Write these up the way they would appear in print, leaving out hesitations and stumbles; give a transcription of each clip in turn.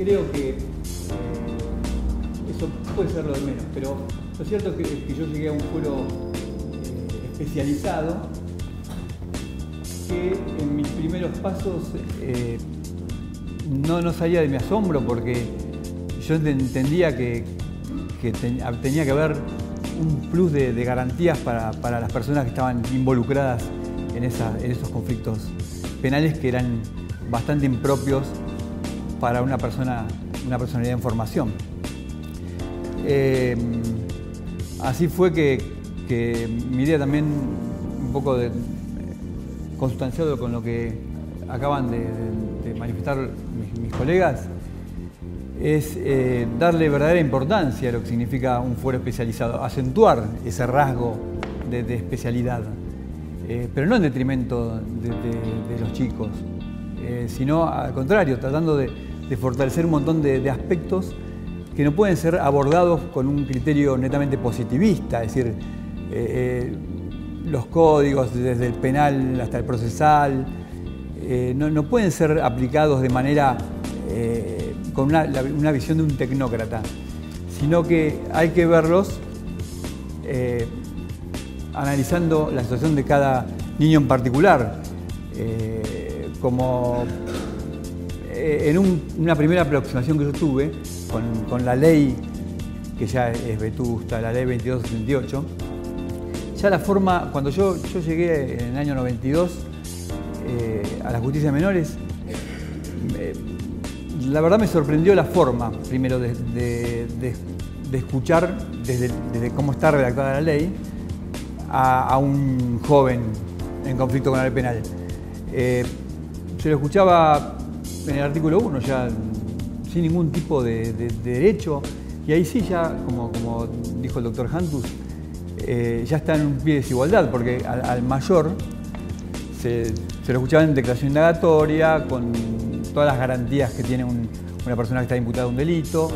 creo que eso puede ser lo de menos, pero lo cierto es que yo llegué a un fuero especializado que en mis primeros pasos no salía de mi asombro, porque yo entendía que tenía que haber un plus de garantías para las personas que estaban involucradas en esos conflictos penales, que eran bastante impropios para una personalidad en formación. Así fue que mi idea también, un poco consustanciado con lo que acaban de manifestar mis colegas, es darle verdadera importancia a lo que significa un fuero especializado, acentuar ese rasgo de especialidad, pero no en detrimento de los chicos, sino al contrario, tratando de fortalecer un montón de aspectos que no pueden ser abordados con un criterio netamente positivista, es decir, los códigos desde el penal hasta el procesal no pueden ser aplicados de manera con una visión de un tecnócrata, sino que hay que verlos analizando la situación de cada niño en particular, como en una primera aproximación que yo tuve con la ley, que ya es vetusta, la ley 2268, ya la forma, cuando yo llegué en el año 92 a la justicia de menores, la verdad me sorprendió la forma, primero, de escuchar desde cómo está redactada la ley a un joven en conflicto con la ley penal. Yo lo escuchaba en el artículo 1, ya sin ningún tipo de derecho, y ahí sí ya, como dijo el doctor Hantus, ya está en un pie de desigualdad, porque al mayor se lo escuchaba en declaración indagatoria, con todas las garantías que tiene una persona que está imputada de un delito,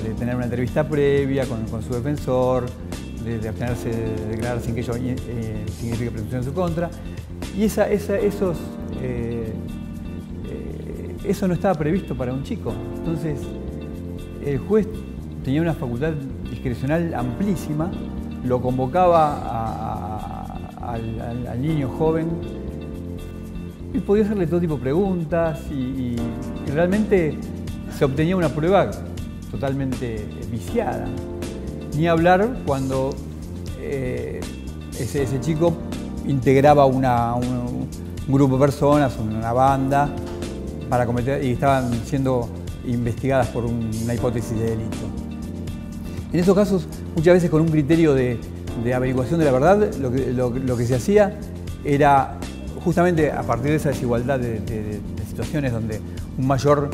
de tener una entrevista previa con su defensor, de abstenerse de declarar sin que ello signifique presunción en su contra. Y eso no estaba previsto para un chico. Entonces, el juez tenía una facultad discrecional amplísima, lo convocaba al niño joven y podía hacerle todo tipo de preguntas y realmente se obtenía una prueba totalmente viciada. Ni hablar cuando ese chico integraba un grupo de personas, una banda, para cometer, y estaban siendo investigadas por una hipótesis de delito. En esos casos, muchas veces con un criterio de averiguación de la verdad, lo que se hacía era justamente a partir de esa desigualdad de situaciones donde un mayor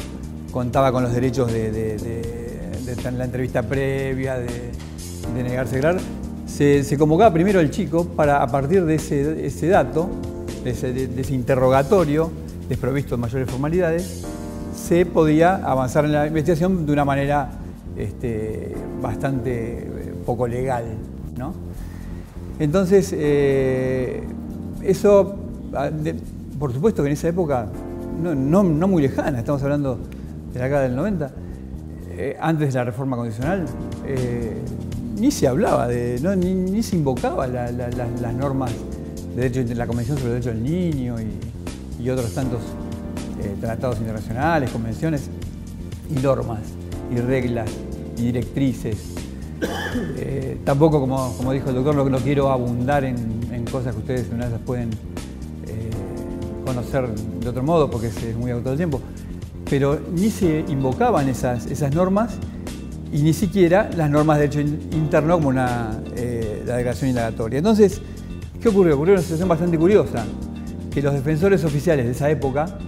contaba con los derechos de la entrevista previa, de negarse a declarar, se convocaba primero al chico para, a partir de ese dato, de ese interrogatorio desprovisto de mayores formalidades, se podía avanzar en la investigación de una manera bastante poco legal, ¿no? Entonces, eso, por supuesto que en esa época, no muy lejana, estamos hablando de la década del 90, antes de la reforma constitucional, ni se hablaba ni se invocaba las normas de derecho de la Convención sobre el Derecho del Niño y otros tantos tratados internacionales, convenciones y normas y reglas y directrices. Tampoco, como dijo el doctor, no quiero abundar en cosas que ustedes una vez pueden conocer de otro modo, porque es muy agotado el tiempo, pero ni se invocaban esas normas y ni siquiera las normas de derecho interno como la declaración indagatoria. Entonces, ¿qué ocurrió? Ocurrió una situación bastante curiosa, que los defensores oficiales de esa época,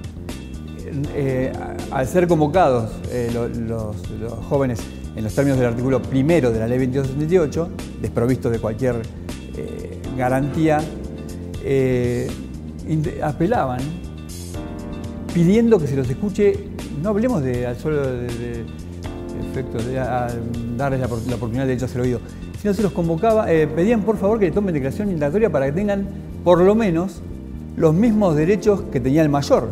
al ser convocados los jóvenes en los términos del artículo primero de la ley 2268, desprovistos de cualquier garantía, apelaban pidiendo que se los escuche, no hablemos al solo de efecto de darles la oportunidad de hecho hacer oído, sino se los convocaba, pedían por favor que le tomen declaración indagatoria para que tengan por lo menos los mismos derechos que tenía el mayor.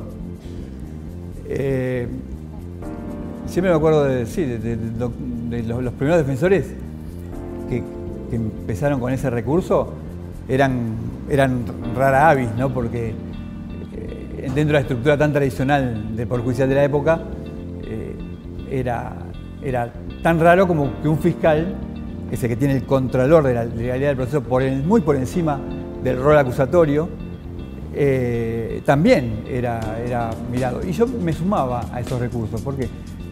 siempre me acuerdo de los primeros defensores que empezaron con ese recurso, eran rara avis, ¿no? Porque dentro de la estructura tan tradicional del Poder Judicial de la época, era tan raro como que un fiscal, que es el que tiene el contralor de la legalidad del proceso muy por encima del rol acusatorio, también era mirado. Y yo me sumaba a esos recursos. ¿Por qué?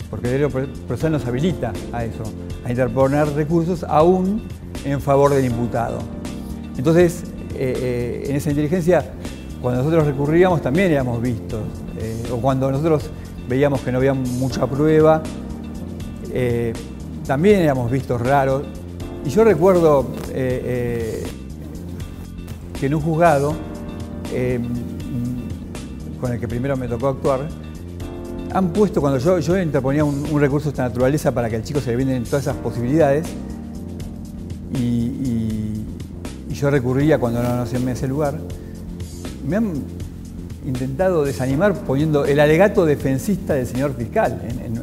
Porque el derecho procesal nos habilita a eso, a interponer recursos aún en favor del imputado. Entonces, en esa inteligencia, cuando nosotros recurríamos también éramos vistos, o cuando nosotros veíamos que no había mucha prueba, también éramos vistos raros. Y yo recuerdo que en un juzgado, con el que primero me tocó actuar, han puesto, cuando yo interponía un recurso de esta naturaleza para que al chico se le brinden todas esas posibilidades, y yo recurría cuando no se me hacía lugar, me han intentado desanimar poniendo el alegato defensista del señor fiscal en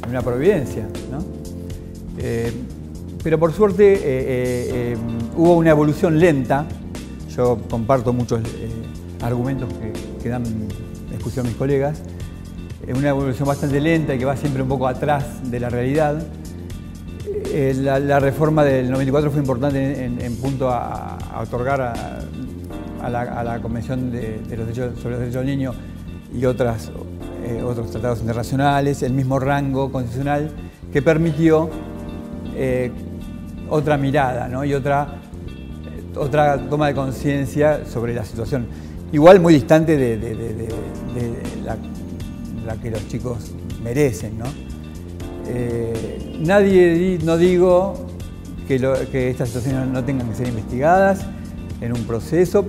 una providencia, ¿no? Pero por suerte hubo una evolución lenta. Yo comparto muchos argumentos que dan discusión mis colegas. Una evolución bastante lenta y que va siempre un poco atrás de la realidad. La reforma del 94 fue importante en punto a otorgar a la Convención sobre los Derechos del Niño y otros tratados internacionales el mismo rango constitucional que permitió otra mirada, ¿no? Y otra toma de conciencia sobre la situación. Igual muy distante de la que los chicos merecen, ¿no? No digo que estas situaciones no tengan que ser investigadas en un proceso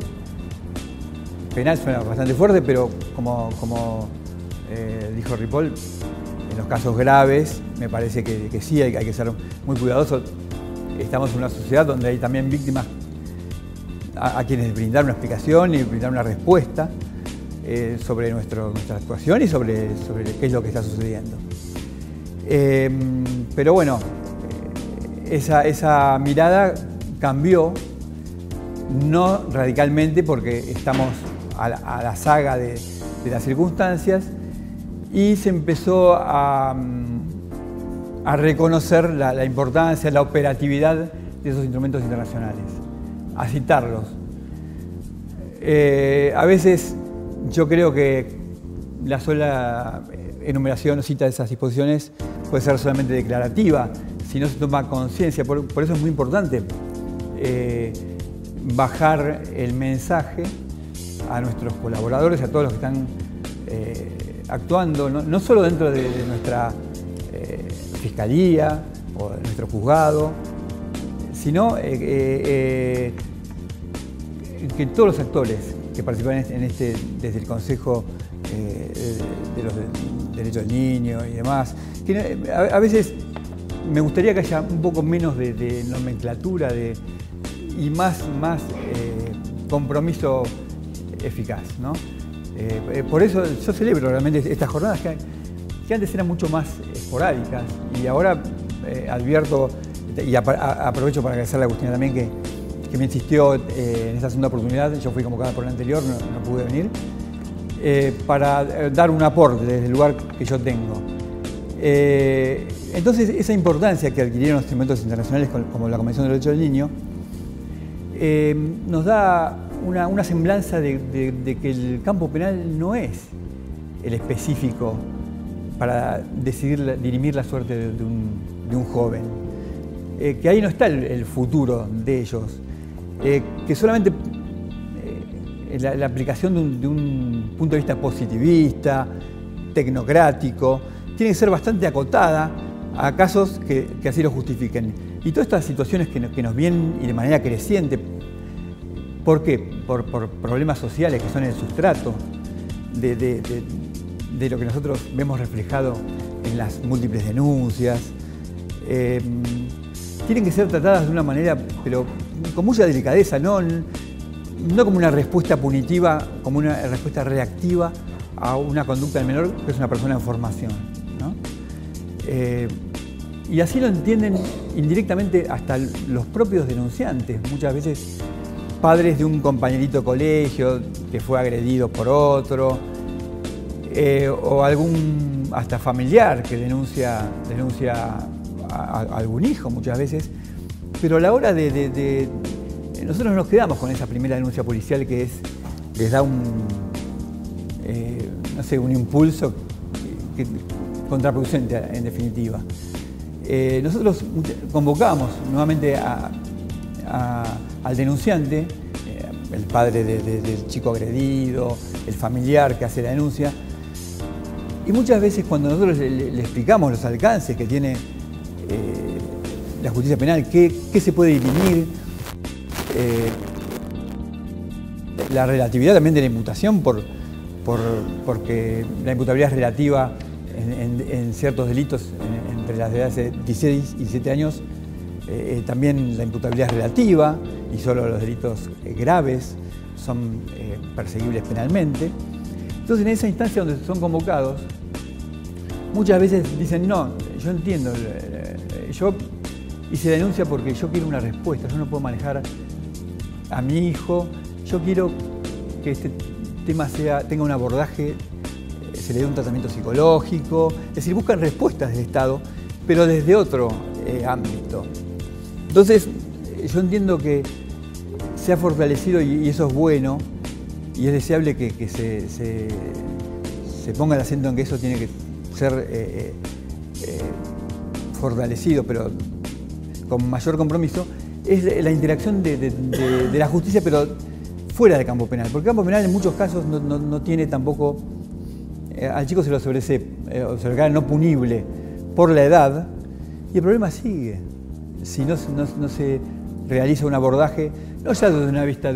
penal. Suena bastante fuerte, pero como dijo Ripoll, en los casos graves me parece que sí hay que ser muy cuidadosos. Estamos en una sociedad donde hay también víctimas a quienes brindar una explicación y brindar una respuesta sobre nuestra actuación y sobre qué es lo que está sucediendo. Pero bueno, esa mirada cambió, no radicalmente porque estamos a la saga de las circunstancias, y se empezó a reconocer la importancia, la operatividad de esos instrumentos internacionales, a citarlos. A veces yo creo que la sola enumeración o cita de esas disposiciones puede ser solamente declarativa, si no se toma conciencia. Por eso es muy importante bajar el mensaje a nuestros colaboradores, a todos los que están actuando, no solo dentro de nuestra fiscalía o de nuestro juzgado, sino que todos los actores que participan desde el Consejo de los Derechos del Niño y demás, que a veces me gustaría que haya un poco menos de nomenclatura y más compromiso eficaz, ¿no? Por eso yo celebro realmente estas jornadas que antes eran mucho más esporádicas, y ahora advierto y aprovecho para agradecerle a Agustina también que me insistió en esta segunda oportunidad. Yo fui convocada por la anterior, no pude venir, para dar un aporte desde el lugar que yo tengo. Entonces, esa importancia que adquirieron los instrumentos internacionales como la Convención de los Derechos del Niño nos da una semblanza de que el campo penal no es el específico para dirimir la suerte de un joven, que ahí no está el futuro de ellos, que solamente la aplicación de un punto de vista positivista, tecnocrático, tiene que ser bastante acotada a casos que así lo justifiquen. Y todas estas situaciones que nos vienen y de manera creciente, ¿por qué? Por problemas sociales que son el sustrato de lo que nosotros vemos reflejado en las múltiples denuncias, tienen que ser tratadas de una manera, pero con mucha delicadeza, no como una respuesta punitiva, como una respuesta reactiva a una conducta del menor que es una persona en formación, ¿no? Y así lo entienden indirectamente hasta los propios denunciantes, muchas veces padres de un compañerito de colegio que fue agredido por otro, o algún hasta familiar que denuncia a algún hijo muchas veces, pero a la hora nosotros nos quedamos con esa primera denuncia policial que les da no sé, un impulso contraproducente en definitiva. Nosotros convocamos nuevamente al denunciante, el padre del chico agredido, el familiar que hace la denuncia, y muchas veces cuando nosotros le explicamos los alcances que tiene la justicia penal, qué se puede dirimir, la relatividad también de la imputación, porque la imputabilidad es relativa en ciertos delitos entre las edades de 16 y 17 años, también la imputabilidad es relativa y solo los delitos graves son perseguibles penalmente. Entonces, en esa instancia donde son convocados, muchas veces dicen, no, yo entiendo, yo hice denuncia porque yo quiero una respuesta, yo no puedo manejar a mi hijo, yo quiero que este tema tenga un abordaje, se le dé un tratamiento psicológico, es decir, buscan respuestas del Estado, pero desde otro ámbito. Entonces, yo entiendo que se ha fortalecido y eso es bueno, y es deseable que se ponga el acento en que eso tiene que ser fortalecido, pero con mayor compromiso, es la interacción de la justicia, pero fuera del campo penal. Porque el campo penal en muchos casos no tiene tampoco, al chico se lo declara no punible por la edad, y el problema sigue. Si no se realiza un abordaje, no ya desde una vista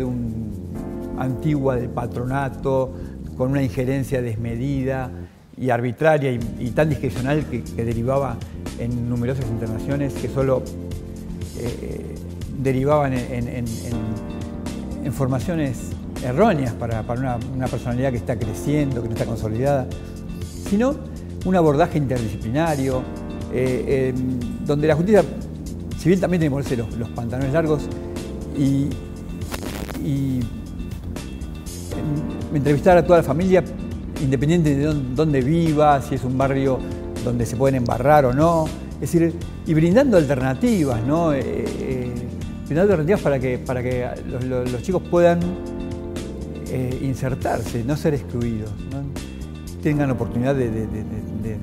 antigua del patronato, con una injerencia desmedida y arbitraria y tan discrecional que derivaba en numerosas internaciones que solo derivaban en formaciones erróneas para una personalidad que está creciendo, que no está consolidada, sino un abordaje interdisciplinario, donde la justicia civil también tiene que ponerse los pantalones largos y entrevistar a toda la familia, independiente de dónde viva, si es un barrio donde se pueden embarrar o no, es decir, y brindando alternativas, ¿no? Brindando alternativas para que los chicos puedan insertarse, no ser excluidos, ¿no? Tengan oportunidad de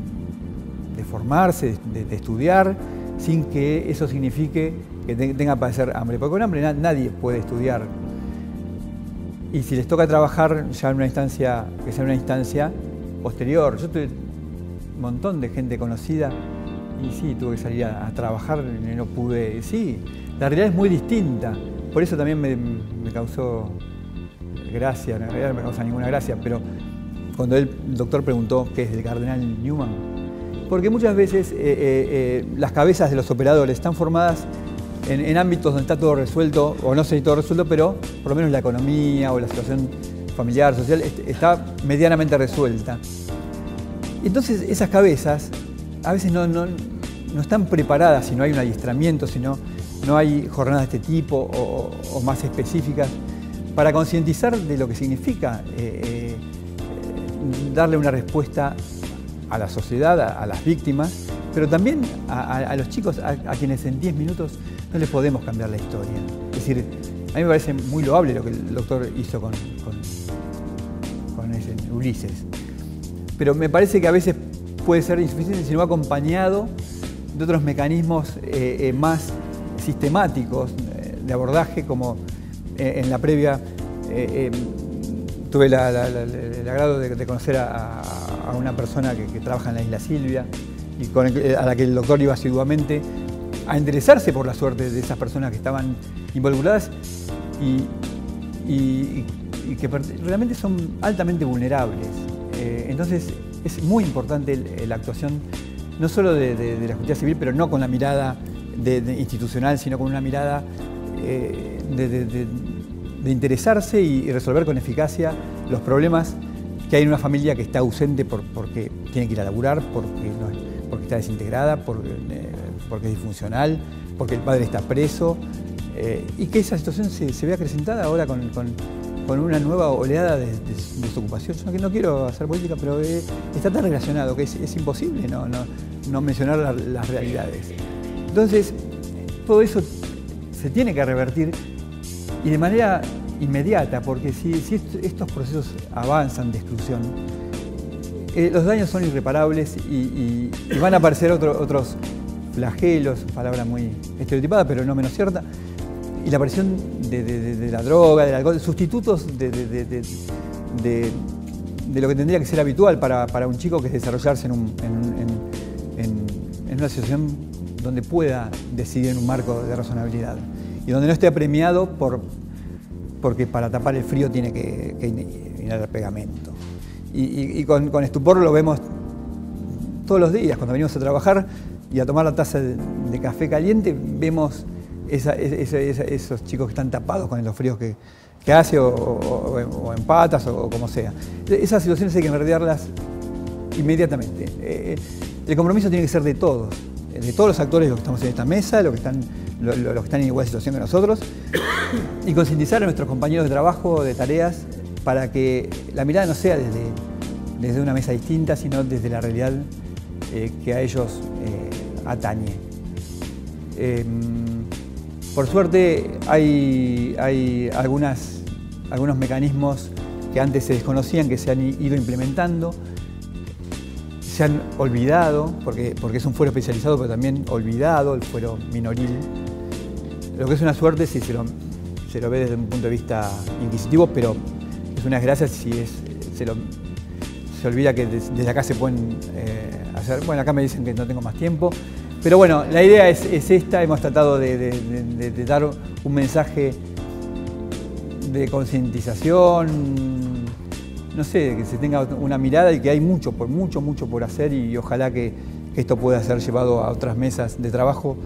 formarse, de estudiar, sin que eso signifique que tengan que padecer hambre, porque con hambre nadie puede estudiar. Y si les toca trabajar ya en una instancia, que sea una instancia posterior. Yo tuve un montón de gente conocida y sí, tuve que salir a trabajar y no pude. Sí, la realidad es muy distinta. Por eso también me causó gracia, en realidad no me causa ninguna gracia, pero cuando el doctor preguntó qué es el cardenal Newman, porque muchas veces las cabezas de los operadores están formadas en ámbitos donde está todo resuelto, o no sé si todo resuelto, pero por lo menos la economía o la situación familiar, social, está medianamente resuelta. Entonces esas cabezas a veces no están preparadas si no hay un adiestramiento, si no hay jornadas de este tipo o más específicas para concientizar de lo que significa darle una respuesta a la sociedad, a las víctimas, pero también a los chicos a quienes en 10 minutos no les podemos cambiar la historia. Es decir, a mí me parece muy loable lo que el doctor hizo con ese Ulises, pero me parece que a veces puede ser insuficiente si no va acompañado de otros mecanismos más sistemáticos de abordaje, como en la previa tuve el agrado de conocer a una persona que trabaja en la Isla Silvia y a la que el doctor iba asiduamente a interesarse por la suerte de esas personas que estaban involucradas y que realmente son altamente vulnerables. Entonces es muy importante la actuación no solo de la justicia civil, pero no con la mirada institucional, sino con una mirada de interesarse y resolver con eficacia los problemas que hay en una familia que está ausente porque tiene que ir a laburar, porque está desintegrada, porque es disfuncional, porque el padre está preso, y que esa situación se vea acrecentada ahora con una nueva oleada de desocupación. Yo no quiero hacer política, pero está tan relacionado que es imposible no mencionar las realidades. Entonces, todo eso se tiene que revertir y de manera inmediata, porque si estos procesos avanzan de exclusión, los daños son irreparables y van a aparecer otros flagelos, palabra muy estereotipada, pero no menos cierta, y la aparición de la droga, del alcohol, sustitutos de lo que tendría que ser habitual para un chico, que es desarrollarse en una situación donde pueda decidir en un marco de razonabilidad y donde no esté apremiado porque para tapar el frío tiene que inhalar pegamento. Y con estupor lo vemos todos los días, cuando venimos a trabajar y a tomar la taza de café caliente, vemos esos chicos que están tapados con los fríos que hace, o en patas, o como sea. Esas situaciones hay que remediarlas inmediatamente. El compromiso tiene que ser de todos los actores, los que estamos en esta mesa, los que están en igual situación que nosotros, y concientizar a nuestros compañeros de trabajo, de tareas, para que la mirada no sea desde una mesa distinta, sino desde la realidad que a ellos atañe. Por suerte hay algunos mecanismos que antes se desconocían, que se han ido implementando, se han olvidado, porque es un fuero especializado, pero también olvidado, el fuero minoril. Lo que es una suerte si se lo ve desde un punto de vista inquisitivo, pero es una desgracia si se olvida que desde acá se pueden hacer. Bueno, acá me dicen que no tengo más tiempo, pero bueno, la idea es esta. Hemos tratado de dar un mensaje de concientización, no sé, que se tenga una mirada y que hay mucho por hacer, y ojalá que esto pueda ser llevado a otras mesas de trabajo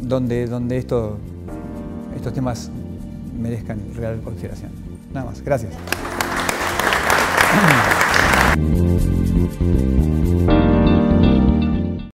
donde estos temas merezcan real consideración. Nada más, gracias.